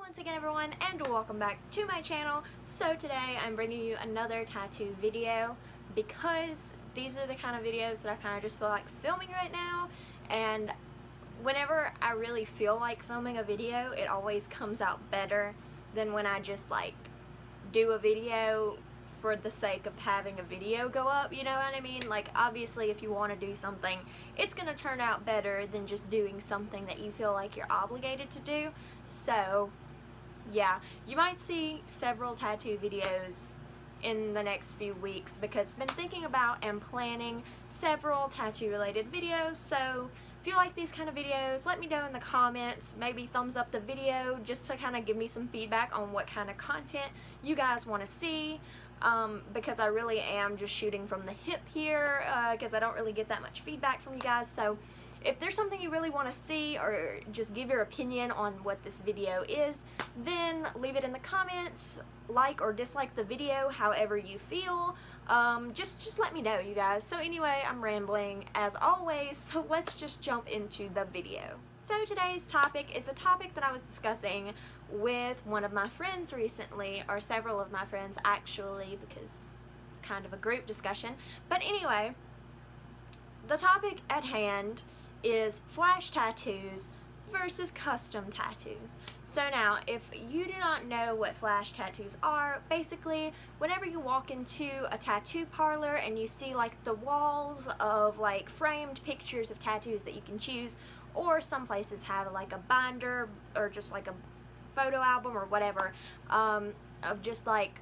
once again everyone, and welcome back to my channel. So today I'm bringing you another tattoo video because these are the kind of videos that I kind of just feel like filming right now, and whenever I really feel like filming a video, it always comes out better than when I just like do a video for the sake of having a video go up, you know what I mean? Like, obviously if you want to do something, it's gonna turn out better than just doing something that you feel like you're obligated to do. So yeah, you might see several tattoo videos in the next few weeks because I've been thinking about and planning several tattoo related videos. So if you like these kind of videos, let me know in the comments, maybe thumbs up the video just to kind of give me some feedback on what kind of content you guys want to see, because I really am just shooting from the hip here because I don't really get that much feedback from you guys. So if there's something you really want to see or just give your opinion on what this video is, then leave it in the comments, like or dislike the video however you feel. Just let me know, you guys. So anyway, I'm rambling as always, so let's just jump into the video. So today's topic is a topic that I was discussing with one of my friends recently, or several of my friends actually, because it's kind of a group discussion. But anyway, the topic at hand is flash tattoos versus custom tattoos. So now, if you do not know what flash tattoos are, basically whenever you walk into a tattoo parlor and you see like the walls of like framed pictures of tattoos that you can choose, or some places have like a binder or just like a photo album or whatever, of just like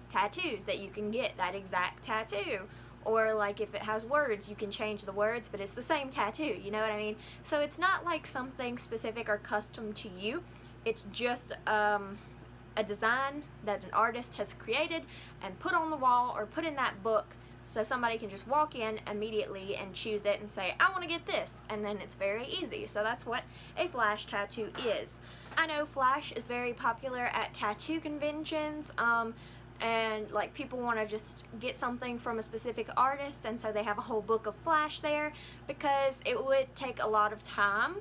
tattoos that you can get that exact tattoo. Or like if it has words, you can change the words, but it's the same tattoo, you know what I mean? So it's not like something specific or custom to you. It's just a design that an artist has created and put on the wall or put in that book, so somebody can just walk in immediately and choose it and say, I want to get this, and then it's very easy. So that's what a flash tattoo is. I know flash is very popular at tattoo conventions, and like people want to just get something from a specific artist, and so they have a whole book of flash there because it would take a lot of time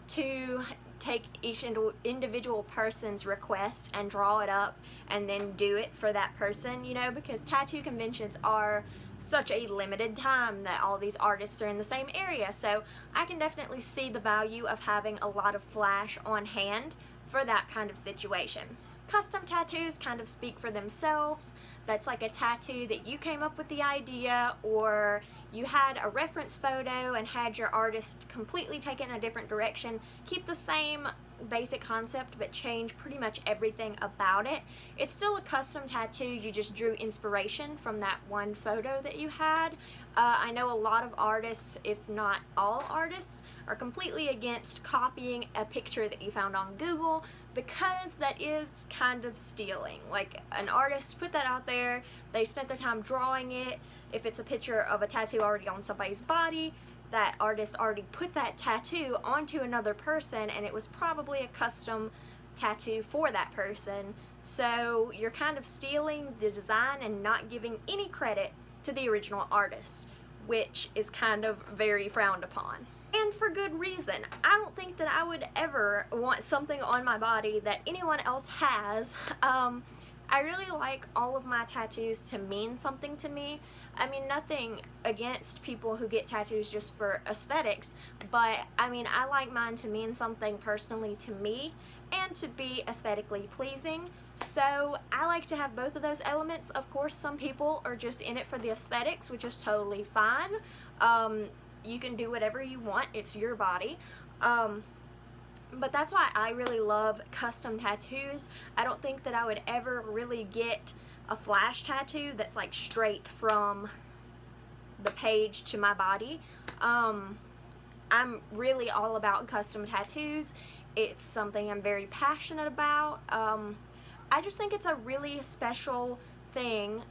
to take each individual person's request and draw it up and then do it for that person, you know, because tattoo conventions are such a limited time that all these artists are in the same area. So I can definitely see the value of having a lot of flash on hand for that kind of situation. Custom tattoos kind of speak for themselves. That's like a tattoo that you came up with the idea, or you had a reference photo and had your artist completely take it in a different direction, keep the same basic concept but change pretty much everything about it. It's still a custom tattoo, you just drew inspiration from that one photo that you had. I know a lot of artists, if not all artists, are completely against copying a picture that you found on Google because that is kind of stealing. Like, an artist put that out there, they spent the time drawing it. If it's a picture of a tattoo already on somebody's body, that artist already put that tattoo onto another person, and it was probably a custom tattoo for that person. So you're kind of stealing the design and not giving any credit to the original artist, which is kind of very frowned upon. And for good reason. I don't think that I would ever want something on my body that anyone else has. I really like all of my tattoos to mean something to me. I mean, nothing against people who get tattoos just for aesthetics, but I mean, I like mine to mean something personally to me and to be aesthetically pleasing. So I like to have both of those elements. Of course, some people are just in it for the aesthetics, which is totally fine. You can do whatever you want, it's your body. But that's why I really love custom tattoos. I don't think that I would ever really get a flash tattoo that's like straight from the page to my body. I'm really all about custom tattoos. It's something I'm very passionate about. I just think it's a really special thing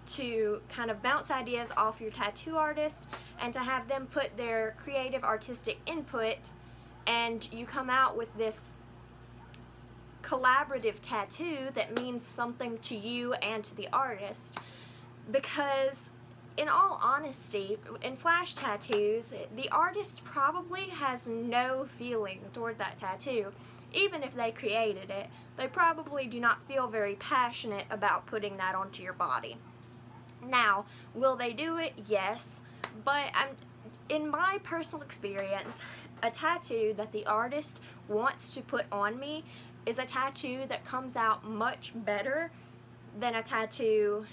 to kind of bounce ideas off your tattoo artist and to have them put their creative artistic input, and you come out with this collaborative tattoo that means something to you and to the artist. Because in all honesty, in flash tattoos, the artist probably has no feeling toward that tattoo. even if they created it, they probably do not feel very passionate about putting that onto your body. Now, will they do it? Yes, but in my personal experience, a tattoo that the artist wants to put on me is a tattoo that comes out much better than a tattoo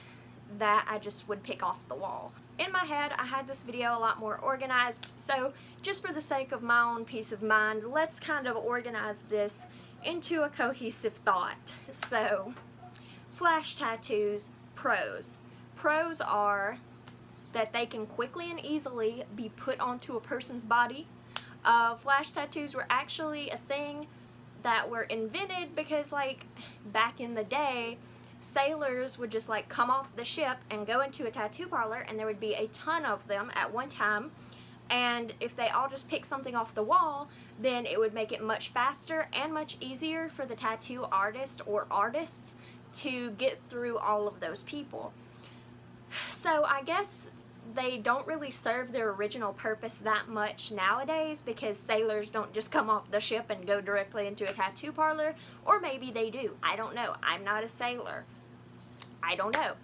that I just would pick off the wall. In my head, I had this video a lot more organized, so just for the sake of my own peace of mind, let's kind of organize this into a cohesive thought. So, flash tattoos, pros. Pros are that they can quickly and easily be put onto a person's body. Flash tattoos were actually a thing that were invented because, like, back in the day, sailors would just like come off the ship and go into a tattoo parlor, and there would be a ton of them at one time, and if they all just pick something off the wall, then it would make it much faster and much easier for the tattoo artist or artists to get through all of those people. So I guess they don't really serve their original purpose that much nowadays, because sailors don't just come off the ship and go directly into a tattoo parlor. Or maybe they do. I don't know. I'm not a sailor. I don't know.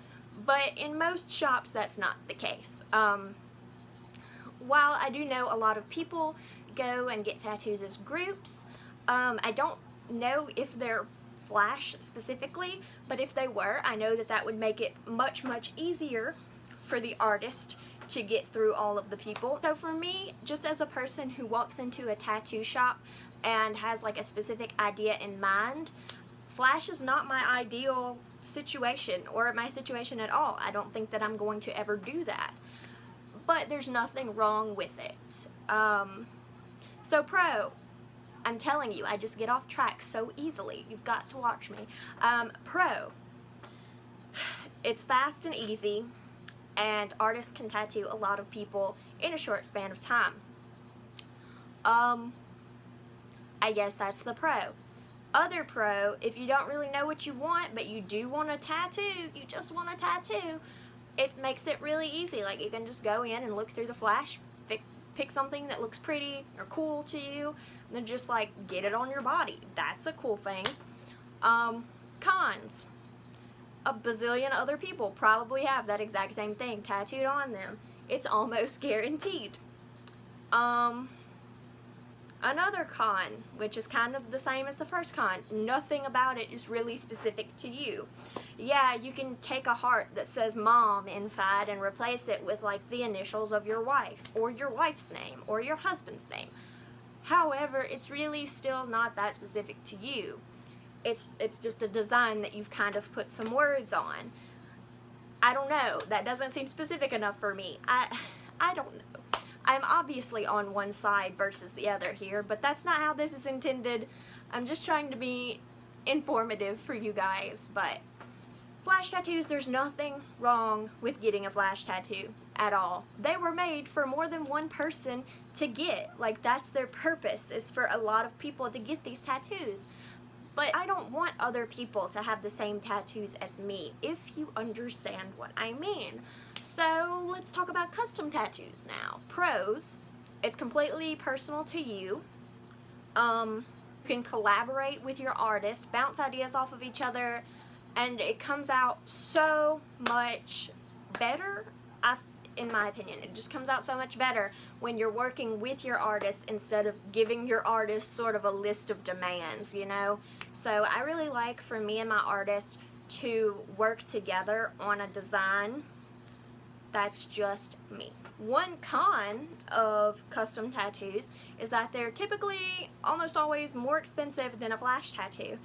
But in most shops, that's not the case. While I do know a lot of people go and get tattoos as groups, I don't know if they're flash specifically, but if they were, I know that that would make it much, much easier for the artist to get through all of the people. So for me, just as a person who walks into a tattoo shop and has like a specific idea in mind, flash is not my ideal situation, or my situation at all. I don't think that I'm going to ever do that. But there's nothing wrong with it. So pro, I'm telling you, I just get off track so easily. You've got to watch me. Pro, it's fast and easy, and artists can tattoo a lot of people in a short span of time. I guess that's the pro. Other pro, if you don't really know what you want, but you do want a tattoo, you just want a tattoo, it makes it really easy. Like, you can just go in and look through the flash, pick something that looks pretty or cool to you, and then just like get it on your body. That's a cool thing. Cons. A bazillion other people probably have that exact same thing tattooed on them. It's almost guaranteed. Another con, which is kind of the same as the first con, nothing about it is really specific to you. Yeah, you can take a heart that says mom inside and replace it with like the initials of your wife, or your wife's name, or your husband's name. However, it's really still not that specific to you. It's just a design that you've kind of put some words on. I don't know. That doesn't seem specific enough for me. I don't know. I'm obviously on one side versus the other here, but that's not how this is intended. I'm just trying to be informative for you guys. But flash tattoos, there's nothing wrong with getting a flash tattoo at all. They were made for more than one person to get. Like, that's their purpose, is for a lot of people to get these tattoos. But I don't want other people to have the same tattoos as me, if you understand what I mean. So let's talk about custom tattoos now. Pros, it's completely personal to you. You can collaborate with your artist, bounce ideas off of each other, and it comes out so much better. In my opinion, it just comes out so much better when you're working with your artist instead of giving your artist sort of a list of demands, you know? So I really like for me and my artist to work together on a design that's just me. One con of custom tattoos is that they're typically almost always more expensive than a flash tattoo.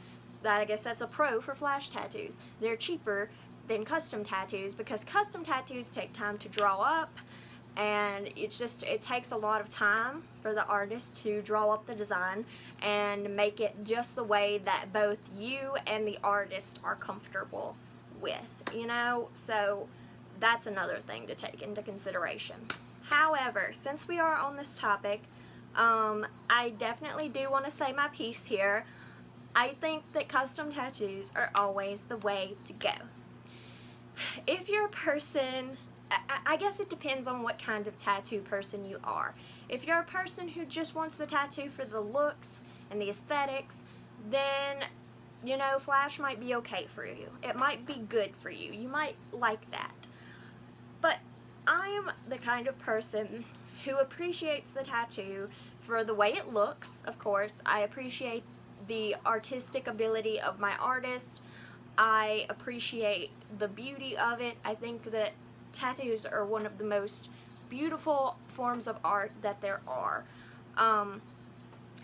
I guess that's a pro for flash tattoos. They're cheaper than custom tattoos because custom tattoos take time to draw up, and it takes a lot of time for the artist to draw up the design and make it just the way that both you and the artist are comfortable with, you know? So that's another thing to take into consideration. However, since we are on this topic, I definitely do want to say my piece here. I think that custom tattoos are always the way to go. If you're a person, I guess it depends on what kind of tattoo person you are. If you're a person who just wants the tattoo for the looks and the aesthetics, then, you know, Flash might be okay for you. It might be good for you. You might like that. But I am the kind of person who appreciates the tattoo for the way it looks, of course. I appreciate the artistic ability of my artist. I appreciate the beauty of it. I think that tattoos are one of the most beautiful forms of art that there are.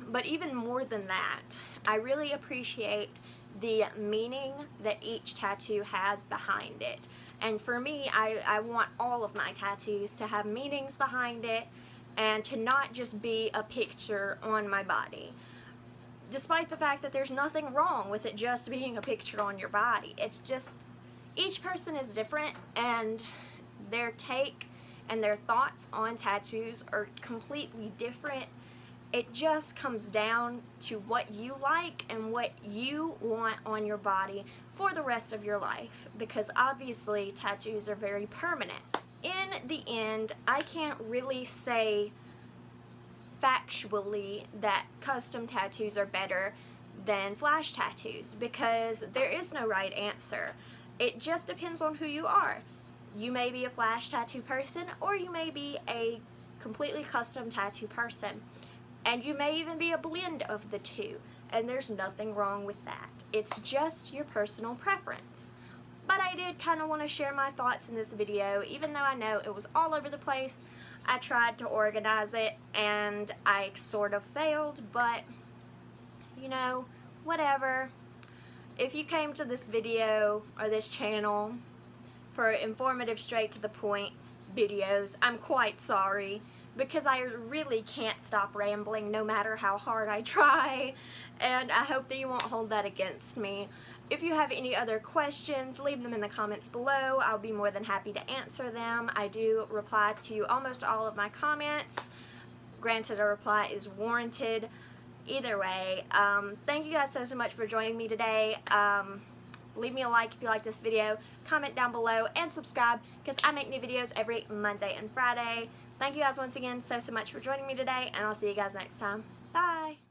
But even more than that, I really appreciate the meaning that each tattoo has behind it. And for me, I want all of my tattoos to have meanings behind it and to not just be a picture on my body. Despite the fact that there's nothing wrong with it just being a picture on your body. It's just, each person is different, and their take and their thoughts on tattoos are completely different. It just comes down to what you like and what you want on your body for the rest of your life, because obviously tattoos are very permanent. In the end, I can't really say factually that custom tattoos are better than flash tattoos, because there is no right answer. It just depends on who you are. You may be a flash tattoo person, or you may be a completely custom tattoo person, and you may even be a blend of the two, and there's nothing wrong with that. It's just your personal preference. But I did kind of want to share my thoughts in this video, even though I know it was all over the place. I tried to organize it, and I sort of failed, but, you know, whatever. If you came to this video, or this channel, for informative, straight to the point videos, I'm quite sorry, because I really can't stop rambling no matter how hard I try, and I hope that you won't hold that against me. If you have any other questions, leave them in the comments below. I'll be more than happy to answer them. I do reply to almost all of my comments. Granted, a reply is warranted. Either way, thank you guys so much for joining me today. Leave me a like if you like this video, comment down below, and subscribe, because I make new videos every Monday and Friday. Thank you guys once again so much for joining me today, and I'll see you guys next time. Bye!